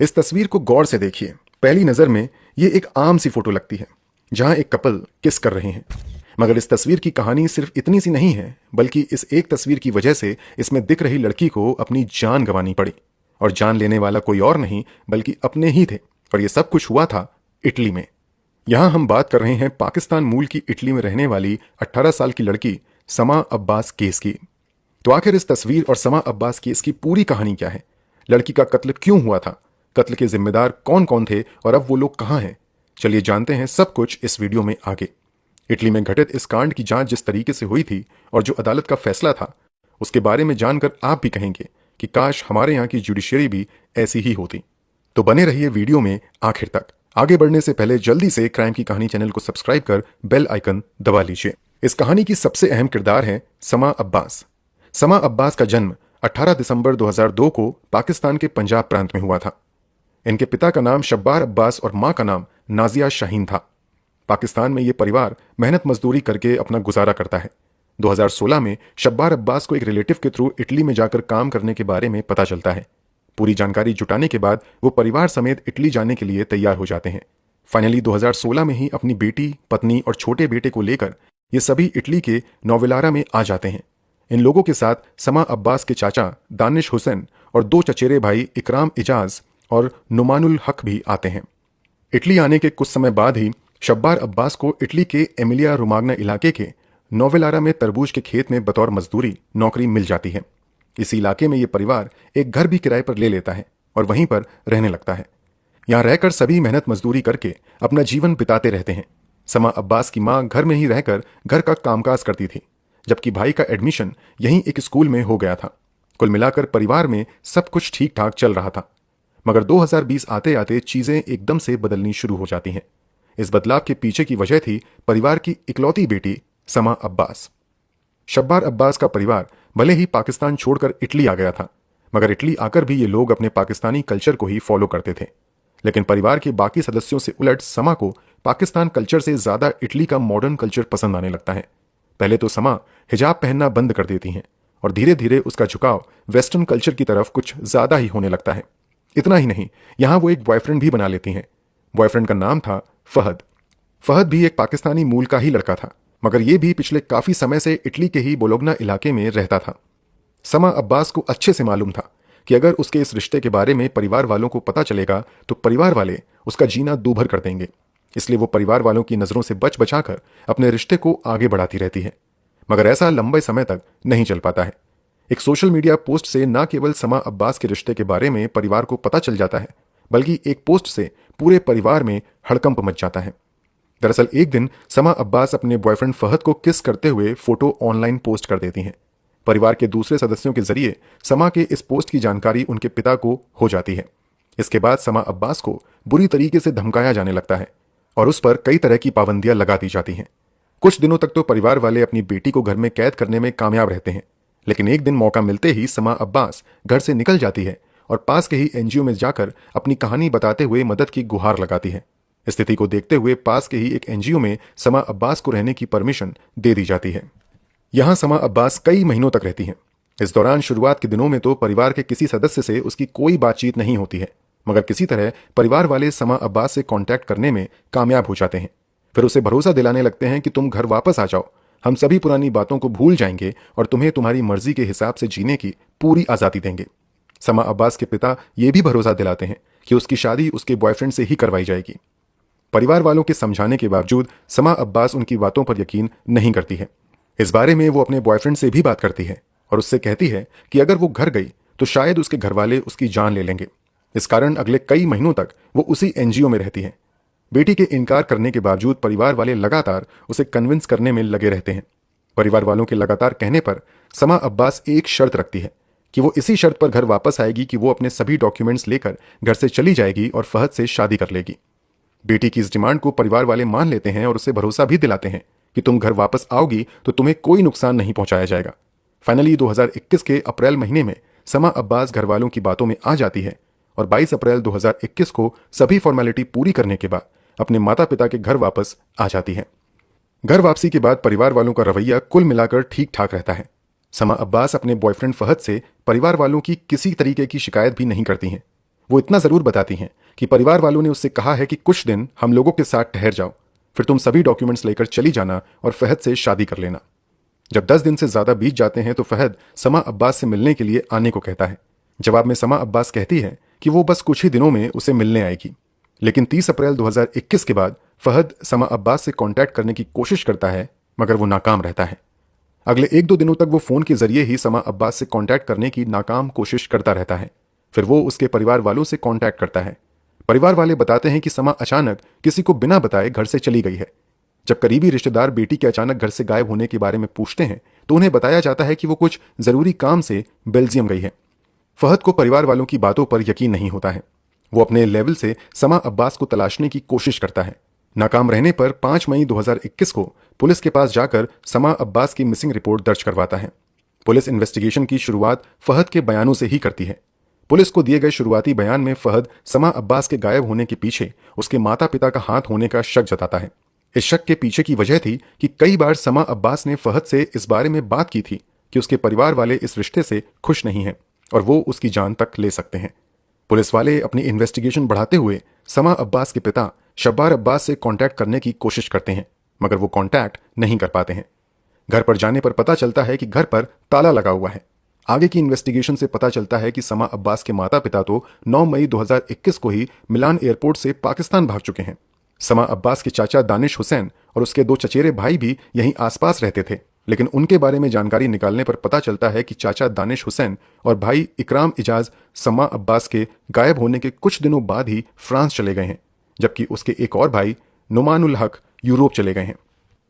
इस तस्वीर को गौर से देखिए। पहली नजर में ये एक आम सी फोटो लगती है जहां एक कपल किस कर रहे हैं। मगर इस तस्वीर की कहानी सिर्फ इतनी सी नहीं है, बल्कि इस एक तस्वीर की वजह से इसमें दिख रही लड़की को अपनी जान गंवानी पड़ी। और जान लेने वाला कोई और नहीं बल्कि अपने ही थे। और ये सब कुछ हुआ था इटली में। यहां हम बात कर रहे हैं पाकिस्तान मूल की इटली में रहने वाली 18 साल की लड़की समा अब्बास केस की। तो आखिर इस तस्वीर और समा अब्बास केस की पूरी कहानी क्या है? लड़की का कत्ल क्यों हुआ था? कत्ल के जिम्मेदार कौन कौन थे और अब वो लोग कहां हैं? चलिए जानते हैं सब कुछ इस वीडियो में आगे। इटली में घटित इस कांड की जांच जिस तरीके से हुई थी और जो अदालत का फैसला था, उसके बारे में जानकर आप भी कहेंगे कि काश हमारे यहाँ की जुडिशरी भी ऐसी ही होती। तो बने रहिए वीडियो में आखिर तक। आगे बढ़ने से पहले जल्दी से क्राइम की कहानी चैनल को सब्सक्राइब कर बेल आइकन दबा लीजिए। इस कहानी की सबसे अहम किरदार है समा अब्बास। समा अब्बास का जन्म 18 दिसंबर 2002 को पाकिस्तान के पंजाब प्रांत में हुआ था। इनके पिता का नाम शब्बार अब्बास और मां का नाम नाजिया शाहीन था। पाकिस्तान में ये परिवार मेहनत मजदूरी करके अपना गुजारा करता है। 2016 में शब्बार अब्बास को एक रिलेटिव के थ्रू इटली में जाकर काम करने के बारे में पता चलता है। पूरी जानकारी जुटाने के बाद वो परिवार समेत इटली जाने के लिए तैयार हो जाते हैं। फाइनली 2016 में ही अपनी बेटी, पत्नी और छोटे बेटे को लेकर ये सभी इटली के नोवेलारा में आ जाते हैं। इन लोगों के साथ समा अब्बास के चाचा दानिश हुसैन और दो चचेरे भाई इकराम इजाज और नुमानुल हक भी आते हैं। इटली आने के कुछ समय बाद ही शब्बार अब्बास को इटली के एमिलिया रोमाग्ना इलाके के नोवेलारा में तरबूज के खेत में बतौर मजदूरी नौकरी मिल जाती है। इसी इलाके में ये परिवार एक घर भी किराए पर ले लेता है और वहीं पर रहने लगता है। यहाँ रहकर सभी मेहनत मजदूरी करके अपना जीवन बिताते रहते हैं। समा अब्बास की मां घर में ही रहकर घर का कामकाज करती थी, जबकि भाई का एडमिशन यहीं एक स्कूल में हो गया था। कुल मिलाकर परिवार में सब कुछ ठीक ठाक चल रहा था। मगर 2020 आते आते चीजें एकदम से बदलनी शुरू हो जाती हैं। इस बदलाव के पीछे की वजह थी परिवार की इकलौती बेटी समा अब्बास। शब्बार अब्बास का परिवार भले ही पाकिस्तान छोड़कर इटली आ गया था, मगर इटली आकर भी ये लोग अपने पाकिस्तानी कल्चर को ही फॉलो करते थे। लेकिन परिवार के बाकी सदस्यों से उलट समा को पाकिस्तान कल्चर से ज्यादा इटली का मॉडर्न कल्चर पसंद आने लगता है। पहले तो समा हिजाब पहनना बंद कर देती हैं और धीरे धीरे उसका झुकाव वेस्टर्न कल्चर की तरफ कुछ ज्यादा ही होने लगता है। इतना ही नहीं, यहां वो एक बॉयफ्रेंड भी बना लेती हैं। बॉयफ्रेंड का नाम था फहद। फहद भी एक पाकिस्तानी मूल का ही लड़का था, मगर ये भी पिछले काफी समय से इटली के ही बोलोगना इलाके में रहता था। समा अब्बास को अच्छे से मालूम था कि अगर उसके इस रिश्ते के बारे में परिवार वालों को पता चलेगा तो परिवार वाले उसका जीना दूभर कर देंगे। इसलिए वो परिवार वालों की नजरों से बच बचाकर अपने रिश्ते को आगे बढ़ाती रहती है। मगर ऐसा लंबे समय तक नहीं चल पाता है। एक सोशल मीडिया पोस्ट से न केवल समा अब्बास के रिश्ते के बारे में परिवार को पता चल जाता है, बल्कि एक पोस्ट से पूरे परिवार में हड़कंप मच जाता है। दरअसल एक दिन समा अब्बास अपने बॉयफ्रेंड फहद को किस करते हुए फोटो ऑनलाइन पोस्ट कर देती हैं। परिवार के दूसरे सदस्यों के जरिए समा के इस पोस्ट की जानकारी उनके पिता को हो जाती है। इसके बाद समा अब्बास को बुरी तरीके से धमकाया जाने लगता है और उस पर कई तरह की पाबंदियां लगा दी जाती हैं। कुछ दिनों तक तो परिवार वाले अपनी बेटी को घर में कैद करने में कामयाब रहते हैं, लेकिन एक दिन मौका मिलते ही समा अब्बास घर से निकल जाती है और पास के ही एनजीओ में जाकर अपनी कहानी बताते हुए मदद की गुहार लगाती है। स्थिति को देखते हुए पास के ही एक एनजीओ में समा अब्बास को रहने की परमिशन दे दी जाती है। यहां समा अब्बास कई महीनों तक रहती हैं। इस दौरान शुरुआत के दिनों में तो परिवार के किसी सदस्य से उसकी कोई बातचीत नहीं होती है, मगर किसी तरह परिवार वाले समा अब्बास से कांटेक्ट करने में कामयाब हो जाते हैं। फिर उसे भरोसा दिलाने लगते हैं कि तुम घर वापस आ जाओ, हम सभी पुरानी बातों को भूल जाएंगे और तुम्हें तुम्हारी मर्जी के हिसाब से जीने की पूरी आजादी देंगे। समा अब्बास के पिता ये भी भरोसा दिलाते हैं कि उसकी शादी उसके बॉयफ्रेंड से ही करवाई जाएगी। परिवार वालों के समझाने के बावजूद समा अब्बास उनकी बातों पर यकीन नहीं करती है। इस बारे में वो अपने बॉयफ्रेंड से भी बात करती है और उससे कहती है कि अगर वो घर गई तो शायद उसके घरवाले उसकी जान ले लेंगे। इस कारण अगले कई महीनों तक वो उसी एनजीओ में रहती है। बेटी के इनकार करने के बावजूद परिवार वाले लगातार उसे कन्विंस करने में लगे रहते हैं। परिवार वालों के लगातार कहने पर समा अब्बास एक शर्त रखती है कि वो इसी शर्त पर घर वापस आएगी कि वो अपने सभी डॉक्यूमेंट्स लेकर घर से चली जाएगी और फहद से शादी कर लेगी। बेटी की इस डिमांड को परिवार वाले मान लेते हैं और उसे भरोसा भी दिलाते हैं कि तुम घर वापस आओगी तो तुम्हें कोई नुकसान नहीं पहुंचाया जाएगा। फाइनली 2021 के अप्रैल महीने में समा अब्बास घर वालों की बातों में आ जाती है और 22 अप्रैल 2021 को सभी फॉर्मेलिटी पूरी करने के बाद अपने माता पिता के घर वापस आ जाती है। घर वापसी के बाद परिवार वालों का रवैया कुल मिलाकर ठीक ठाक रहता है। समा अब्बास अपने बॉयफ्रेंड फहद से परिवार वालों की किसी तरीके की शिकायत भी नहीं करती हैं। वो इतना जरूर बताती हैं कि परिवार वालों ने उससे कहा है कि कुछ दिन हम लोगों के साथ ठहर जाओ, फिर तुम सभी डॉक्यूमेंट्स लेकर चली जाना और फहद से शादी कर लेना। जब 10 दिन से ज्यादा बीत जाते हैं तो फहद समा अब्बास से मिलने के लिए आने को कहता है। जवाब में समा अब्बास कहती है कि वो बस कुछ ही दिनों में उसे मिलने आएगी। लेकिन 30 अप्रैल 2021 के बाद फहद समा अब्बास से कांटेक्ट करने की कोशिश करता है, मगर वो नाकाम रहता है। अगले 1-2 दिनों तक वो फोन के जरिए ही समा अब्बास से कांटेक्ट करने की नाकाम कोशिश करता रहता है। फिर वो उसके परिवार वालों से कांटेक्ट करता है। परिवार वाले बताते हैं कि समा अचानक किसी को बिना बताए घर से चली गई है। जब करीबी रिश्तेदार बेटी के अचानक घर से गायब होने के बारे में पूछते हैं तो उन्हें बताया जाता है कि वो कुछ जरूरी काम से बेल्जियम गई है। फहद को परिवार वालों की बातों पर यकीन नहीं होता है। वो अपने लेवल से समा अब्बास को तलाशने की कोशिश करता है। नाकाम रहने पर 5 मई 2021 को पुलिस के पास जाकर समा अब्बास की मिसिंग रिपोर्ट दर्ज करवाता है। पुलिस इन्वेस्टिगेशन की शुरुआत फहद के बयानों से ही करती है। पुलिस को दिए गए शुरुआती बयान में फहद समा अब्बास के गायब होने के पीछे उसके माता पिता का हाथ होने का शक जताता है। इस शक के पीछे की वजह थी कि कई बार समा अब्बास ने फहद से इस बारे में बात की थी कि उसके परिवार वाले इस रिश्ते से खुश नहीं हैं और वो उसकी जान तक ले सकते हैं। पुलिस वाले अपनी इन्वेस्टिगेशन बढ़ाते हुए समा अब्बास के पिता शब्बार अब्बास से कांटेक्ट करने की कोशिश करते हैं, मगर वो कांटेक्ट नहीं कर पाते हैं। घर पर जाने पर पता चलता है कि घर पर ताला लगा हुआ है। आगे की इन्वेस्टिगेशन से पता चलता है कि समा अब्बास के माता पिता तो 9 मई 2021 को ही मिलान एयरपोर्ट से पाकिस्तान भाग चुके हैं। समा अब्बास के चाचा दानिश हुसैन और उसके 2 चचेरे भाई भी यहीं आसपास रहते थे, लेकिन उनके बारे में जानकारी निकालने पर पता चलता है कि चाचा दानिश हुसैन और भाई इकराम इजाज समा अब्बास के गायब होने के कुछ दिनों बाद ही फ्रांस चले गए हैं, जबकि उसके एक और भाई नुमानुल हक यूरोप चले गए हैं।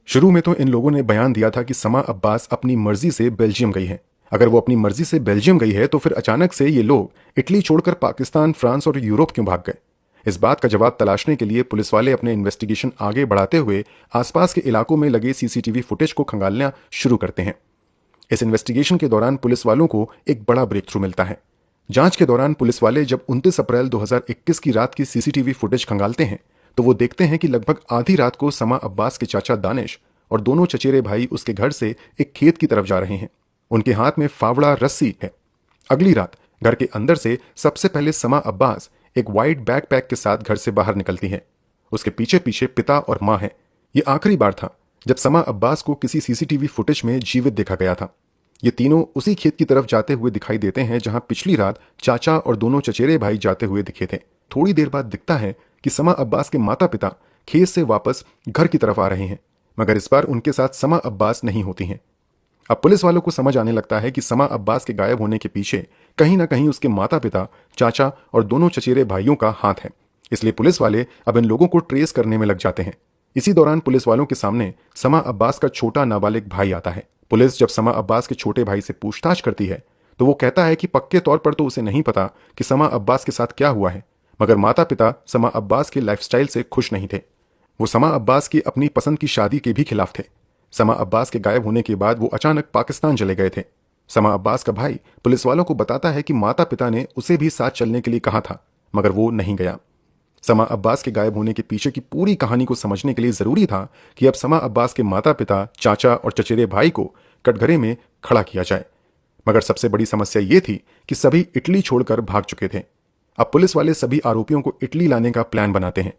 शुरू में तो इन लोगों ने बयान दिया था कि समा अब्बास अपनी मर्जी से बेल्जियम गई है। अगर वो अपनी मर्जी से बेल्जियम गई है तो फिर अचानक से ये लोग इटली छोड़कर पाकिस्तान, फ्रांस और यूरोप क्यों भाग गए? इस बात का जवाब तलाशने के लिए पुलिस वाले अपने इन्वेस्टिगेशन आगे बढ़ाते हुए आसपास के इलाकों में लगे सीसीटीवी फुटेज को खंगालना शुरू करते हैं। इस इन्वेस्टिगेशन के दौरान पुलिस वालों को एक बड़ा ब्रेक थ्रू मिलता है। जांच के दौरान पुलिस वाले जब 29 अप्रैल 2021 की रात की सीसीटीवी फुटेज खंगालते हैं तो वो देखते हैं कि लगभग आधी रात को समा अब्बास के चाचा दानिश और दोनों चचेरे भाई उसके घर से एक खेत की तरफ जा रहे हैं। उनके हाथ में फावड़ा रस्सी है। अगली रात घर के अंदर से सबसे पहले समा अब्बास एक वाइट बैकपैक के साथ घर से बाहर निकलती है। उसके पीछे पीछे पिता और मां है। ये आखिरी बार था जब समा अब्बास को किसी सीसीटीवी फुटेज में जीवित देखा गया था। ये तीनों उसी खेत की तरफ जाते हुए दिखाई देते हैं जहां पिछली रात चाचा और दोनों चचेरे भाई जाते हुए दिखे थे। थोड़ी देर बाद दिखता है कि समा अब्बास के माता पिता खेत से वापस घर की तरफ आ रहे हैं, मगर इस बार उनके साथ समा अब्बास नहीं होती हैं। अब पुलिस वालों को समझ आने लगता है कि समा अब्बास के गायब होने के पीछे कहीं ना कहीं उसके माता पिता, चाचा और दोनों चचेरे भाइयों का हाथ है। इसलिए पुलिस वाले अब इन लोगों को ट्रेस करने में लग जाते हैं। इसी दौरान पुलिस वालों के सामने समा अब्बास का छोटा नाबालिग भाई आता है। पुलिस जब समा अब्बास के छोटे भाई से पूछताछ करती है तो वो कहता है कि पक्के तौर पर तो उसे नहीं पता कि समा अब्बास के साथ क्या हुआ है, मगर माता पिता समा अब्बास के लाइफस्टाइल से खुश नहीं थे। वो समा अब्बास की अपनी पसंद की शादी के भी खिलाफ थे। समा अब्बास के गायब होने के बाद वो अचानक पाकिस्तान चले गए थे। समा अब्बास का भाई पुलिस वालों को बताता है कि माता पिता ने उसे भी साथ चलने के लिए कहा था, मगर वो नहीं गया। समा अब्बास के गायब होने के पीछे की पूरी कहानी को समझने के लिए जरूरी था कि अब समा अब्बास के माता पिता, चाचा और चचेरे भाई को कटघरे में खड़ा किया जाए। मगर सबसे बड़ी समस्या ये थी कि सभी इटली छोड़कर भाग चुके थे। अब पुलिस वाले सभी आरोपियों को इटली लाने का प्लान बनाते हैं।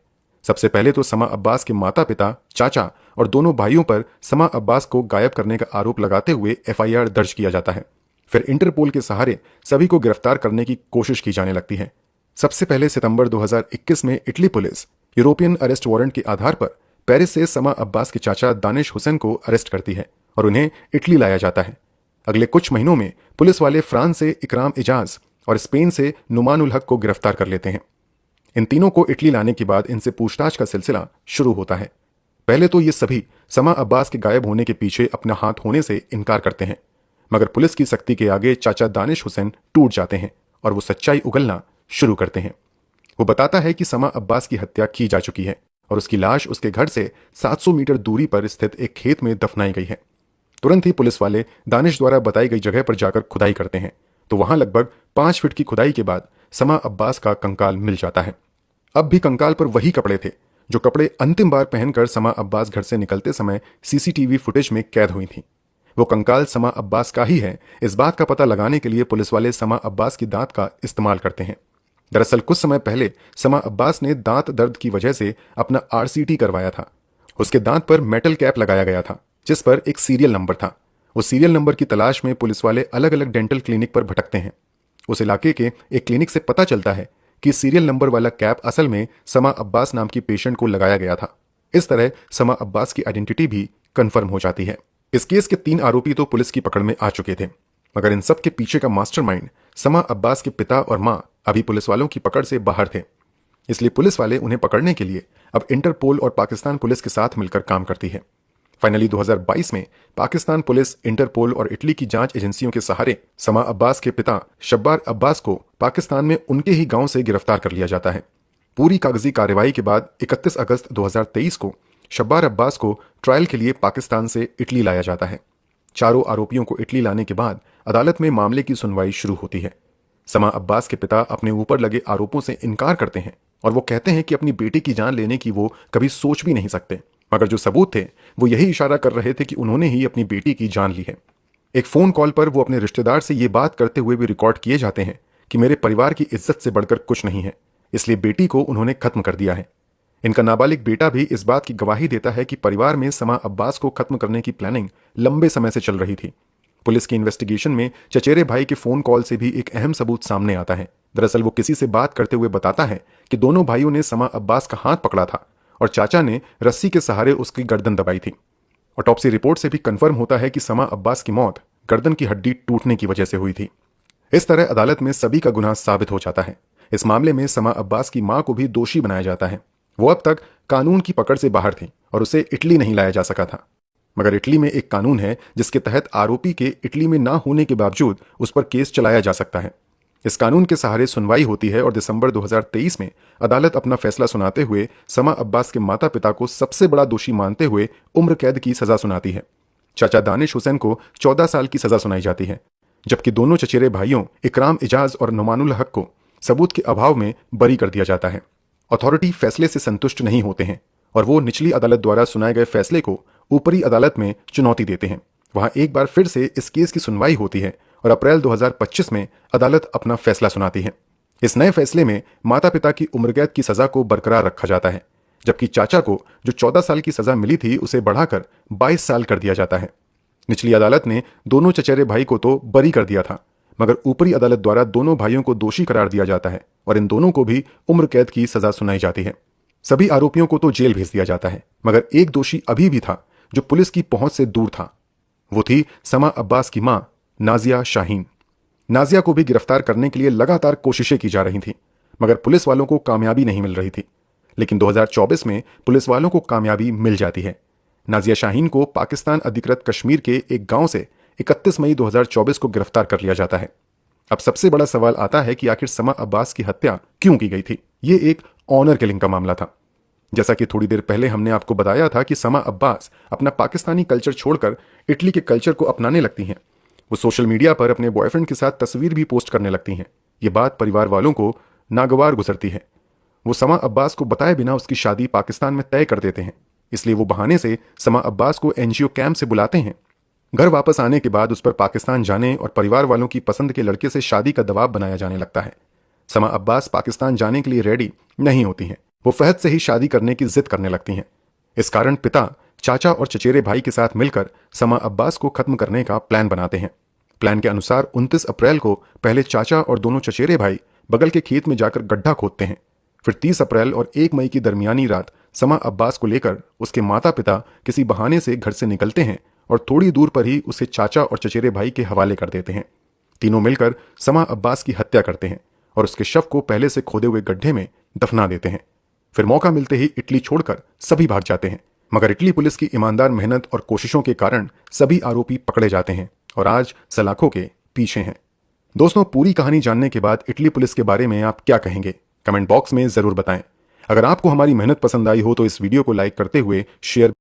सबसे पहले तो समा अब्बास के माता पिता, चाचा और दोनों भाइयों पर समा अब्बास को गायब करने का आरोप लगाते हुए एफआईआर दर्ज किया जाता है। फिर इंटरपोल के सहारे सभी को गिरफ्तार करने की कोशिश की जाने लगती है। सबसे पहले सितंबर 2021 में Italy police European arrest warrant के आधार पर पेरिस से समा अब्बास के चाचा दानिश हुसैन को अरेस्ट करती है और उन्हें इटली लाया जाता है। अगले कुछ महीनों में पुलिस वाले फ्रांस से इकराम इजाज और स्पेन से नुमानुल हक को गिरफ्तार कर लेते हैं। इन तीनों को इटली लाने के बाद इनसे पूछताछ का सिलसिला शुरू होता है। पहले तो ये सभी समा अब्बास के गायब होने के पीछे अपना हाथ होने से इनकार करते हैं, मगर पुलिस की सख्ती के आगे चाचा दानिश हुसैन टूट जाते हैं और वो सच्चाई उगलना शुरू करते हैं। वो बताता है कि समा अब्बास की हत्या की जा चुकी है और उसकी लाश उसके घर से 700 मीटर दूरी पर स्थित एक खेत में दफनाई गई है। तुरंत ही पुलिस वाले दानिश द्वारा बताई गई जगह पर जाकर खुदाई करते हैं तो वहां लगभग 5 फीट की खुदाई के बाद समा अब्बास का कंकाल मिल जाता है। अब भी कंकाल पर वही कपड़े थे जो कपड़े अंतिम बार पहनकर समा अब्बास घर से निकलते समय सीसीटीवी फुटेज में कैद हुई थी। वो कंकाल समा अब्बास का ही है, इस बात का पता लगाने के लिए पुलिस वाले समा अब्बास की दांत का इस्तेमाल करते हैं। दरअसल कुछ समय पहले समा अब्बास ने दांत दर्द की वजह से अपना आरसीटी करवाया था। उसके दांत पर मेटल कैप लगाया गया था जिस पर एक सीरियल नंबर था। उस सीरियल नंबर की तलाश में पुलिस वाले अलग अलग डेंटल क्लिनिक पर भटकते हैं। उस इलाके के एक क्लिनिक से पता चलता है कि सीरियल नंबर वाला कैप असल में समा अब्बास नाम की पेशेंट को लगाया गया था। इस तरह समा अब्बास की आइडेंटिटी भी कंफर्म हो जाती है। इस केस के 3 आरोपी तो पुलिस की पकड़ में आ चुके थे, मगर इन सब के पीछे का मास्टरमाइंड समा अब्बास के पिता और मां अभी पुलिस वालों की पकड़ से बाहर थे। इसलिए पुलिस वाले उन्हें पकड़ने के लिए अब इंटरपोल और पाकिस्तान पुलिस के साथ मिलकर काम करती है। फाइनली 2022 में पाकिस्तान पुलिस, इंटरपोल और इटली की जांच एजेंसियों के सहारे समा अब्बास के पिता शब्बार अब्बास को पाकिस्तान में उनके ही गांव से गिरफ्तार कर लिया जाता है। पूरी कागजी कार्रवाई के बाद 31 अगस्त 2023 को शब्बार अब्बास को ट्रायल के लिए पाकिस्तान से इटली लाया जाता है। चारों आरोपियों को इटली लाने के बाद अदालत में मामले की सुनवाई शुरू होती है। समा अब्बास के पिता अपने ऊपर लगे आरोपों से इनकार करते हैं और वो कहते हैं कि अपनी बेटी की जान लेने की वो कभी सोच भी नहीं सकते, मगर जो सबूत थे वो यही इशारा कर रहे थे कि उन्होंने ही अपनी बेटी की जान ली है। एक फोन कॉल पर वो अपने रिश्तेदार से ये बात करते हुए भी रिकॉर्ड किए जाते हैं कि मेरे परिवार की इज्जत से बढ़कर कुछ नहीं है, इसलिए बेटी को उन्होंने खत्म कर दिया है। इनका नाबालिग बेटा भी इस बात की गवाही देता है कि परिवार में समा अब्बास को खत्म करने की प्लानिंग लंबे समय से चल रही थी। पुलिस की इन्वेस्टिगेशन में चचेरे भाई के फोन कॉल से भी एक अहम सबूत सामने आता है। दरअसल वो किसी से बात करते हुए बताता है कि दोनों भाइयों ने समा अब्बास का हाथ पकड़ा था और चाचा ने रस्सी के सहारे उसकी गर्दन दबाई थी। ऑटोप्सी रिपोर्ट से भी कंफर्म होता है कि समा अब्बास की मौत गर्दन की हड्डी टूटने की वजह से हुई थी। इस तरह अदालत में सभी का गुनाह साबित हो जाता है। इस मामले में समा अब्बास की मां को भी दोषी बनाया जाता है। वो अब तक कानून की पकड़ से बाहर थी और उसे इटली नहीं लाया जा सका था, मगर इटली में एक कानून है जिसके तहत आरोपी के इटली में ना होने के बावजूद उस पर केस चलाया जा सकता है। इस कानून के सहारे सुनवाई होती है और दिसंबर 2023 में अदालत अपना फैसला सुनाते हुए समा अब्बास के माता पिता को सबसे बड़ा दोषी मानते हुए उम्र कैद की सजा सुनाती है। चाचा दानिश हुसैन को 14 साल की सजा सुनाई जाती है, जबकि दोनों चचेरे भाइयों इकराम इजाज और नुमानुल हक को सबूत के अभाव में बरी कर दिया जाता है। अथॉरिटी फैसले से संतुष्ट नहीं होते हैं और वो निचली अदालत द्वारा सुनाए गए फैसले को ऊपरी अदालत में चुनौती देते हैं। वहां एक बार फिर से इस केस की सुनवाई होती है और अप्रैल 2025 में अदालत अपना फैसला सुनाती है। इस नए फैसले में माता पिता की उम्रकैद की सजा को बरकरार रखा जाता है, जबकि चाचा को जो 14 साल की सजा मिली थी उसे बढ़ाकर 22 साल कर दिया जाता है। निचली अदालत ने दोनों चचेरे भाई को तो बरी कर दिया था, मगर ऊपरी अदालत द्वारा दोनों भाइयों को दोषी करार दिया जाता है और इन दोनों को भी उम्र कैद की सजा सुनाई जाती है। सभी आरोपियों को तो जेल भेज दिया जाता है, मगर एक दोषी अभी भी था जो पुलिस की पहुंच से दूर था। वो थी समा अब्बास की मां नाजिया शाहीन। नाजिया को भी गिरफ्तार करने के लिए लगातार कोशिशें की जा रही थी, मगर पुलिस वालों को कामयाबी नहीं मिल रही थी। लेकिन 2024 में पुलिस वालों को कामयाबी मिल जाती है। नाजिया शाहीन को पाकिस्तान अधिकृत कश्मीर के एक गांव से 31 मई 2024 को गिरफ्तार कर लिया जाता है। अब सबसे बड़ा सवाल आता है कि आखिर समा अब्बास की हत्या क्यों की गई थी। ये एक ऑनर किलिंग का मामला था। जैसा कि थोड़ी देर पहले हमने आपको बताया था कि समा अब्बास अपना पाकिस्तानी कल्चर छोड़कर इटली के कल्चर को अपनाने लगती हैं। वो सोशल मीडिया पर अपने बॉयफ्रेंड के साथ तस्वीर भी पोस्ट करने लगती हैं। ये बात परिवार वालों को नागवार गुजरती है। वो समा अब्बास को बताए बिना उसकी शादी पाकिस्तान में तय कर देते हैं, इसलिए वो बहाने से समा अब्बास को एनजीओ कैंप से बुलाते हैं। घर वापस आने के बाद उस पर पाकिस्तान जाने और परिवार वालों की पसंद के लड़के से शादी का दबाव बनाया जाने लगता है। समा अब्बास पाकिस्तान जाने के लिए रेडी नहीं होती हैं। वो फहद से ही शादी करने की जिद करने लगती हैं। इस कारण पिता, चाचा और चचेरे भाई के साथ मिलकर समा अब्बास को खत्म करने का प्लान बनाते हैं। प्लान के अनुसार 29 अप्रैल को पहले चाचा और दोनों चचेरे भाई बगल के खेत में जाकर गड्ढा खोदते हैं। फिर 30 अप्रैल और 1 मई की दरमियानी रात समा अब्बास को लेकर उसके माता पिता किसी बहाने से घर से निकलते हैं और थोड़ी दूर पर ही उसे चाचा और चचेरे भाई के हवाले कर देते हैं। तीनों मिलकर समा अब्बास की हत्या करते हैं और उसके शव को पहले से खोदे हुए गड्ढे में दफना देते हैं। फिर मौका मिलते ही इटली छोड़कर सभी भाग जाते हैं, मगर इटली पुलिस की ईमानदार मेहनत और कोशिशों के कारण सभी आरोपी पकड़े जाते हैं और आज सलाखों के पीछे हैं। दोस्तों, पूरी कहानी जानने के बाद इटली पुलिस के बारे में आप क्या कहेंगे? कमेंट बॉक्स में जरूर बताएं। अगर आपको हमारी मेहनत पसंद आई हो तो इस वीडियो को लाइक करते हुए शेयर